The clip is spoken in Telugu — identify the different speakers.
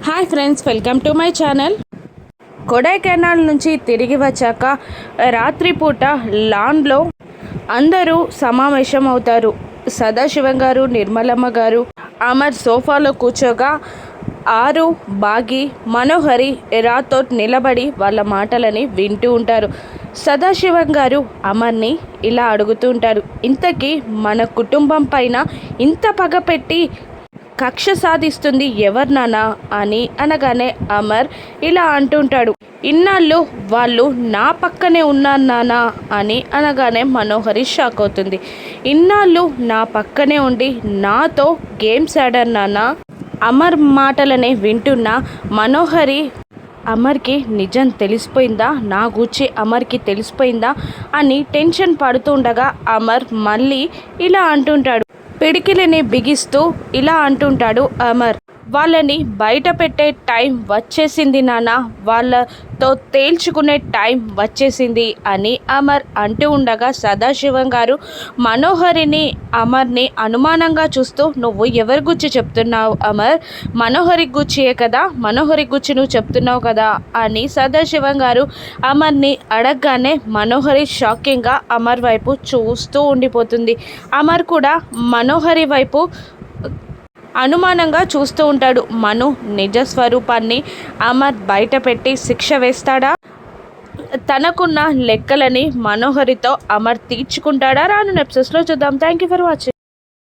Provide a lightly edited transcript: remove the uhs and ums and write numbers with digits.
Speaker 1: Hi friends, welcome to my channel. Kodaikanal నుంచి తిరిగి వచ్చాక రాత్రిపూట లాన్లో అందరూ సమావేశం అవుతారు. సదాశివం గారు, నిర్మలమ్మ గారు అమర్ సోఫాలో కూర్చోగా ఆరు, బాగి, మనోహరి రాథోడ్ నిలబడి వాళ్ళ మాటలని వింటూ ఉంటారు. సదాశివం గారు అమర్ని ఇలా అడుగుతూ ఉంటారు, ఇంతకీ మన కుటుంబం పైన ఇంత పగ పెట్టి కక్ష సాధిస్తుంది ఎవరు నానా అని అనగానే అమర్ ఇలా అంటుంటాడు, ఇన్నాళ్ళు వాళ్ళు నా పక్కనే ఉన్నారు నానా అని అనగానే మనోహరి షాక్ అవుతుంది. ఇన్నాళ్ళు నా పక్కనే ఉండి నాతో గేమ్స్ ఆడారు నాన్న. అమర్ మాటలనే వింటున్న మనోహరి, అమర్కి నిజం తెలిసిపోయిందా, నా గూర్చి అమర్కి తెలిసిపోయిందా అని టెన్షన్ పడుతూ ఉండగా అమర్ మళ్ళీ ఇలా అంటుంటాడు, పిడికిలిని బిగిస్తూ ఇలా అంటుంటాడు అమర్, వాళ్ళని బయట పెట్టే టైం వచ్చేసింది నాన్న, వాళ్ళతో తేల్చుకునే టైం వచ్చేసింది అని అమర్ అంటూ ఉండగా సదాశివం గారు మనోహరిని, అమర్ని అనుమానంగా చూస్తూ, నువ్వు ఎవరి గురించి చెప్తున్నావు అమర్, మనోహరి గుచ్చియే కదా, మనోహరి గుచ్చి నువ్వు చెప్తున్నావు కదా అని సదాశివం గారు అమర్ని అడగగానే మనోహరి షాకింగ్గా అమర్ వైపు చూస్తూ ఉండిపోతుంది. అమర్ కూడా మనోహరి వైపు అనుమానంగా చూస్తూ ఉంటాడు. మను నిజ స్వరూపాన్ని అమర్ బయట పెట్టి శిక్ష వేస్తాడా, తనకున్న లెక్కలని మనోహరితో అమర్ తీర్చుకుంటాడా? రాను ఎపిసోడ్స్లో చూద్దాం. Thank you for watching.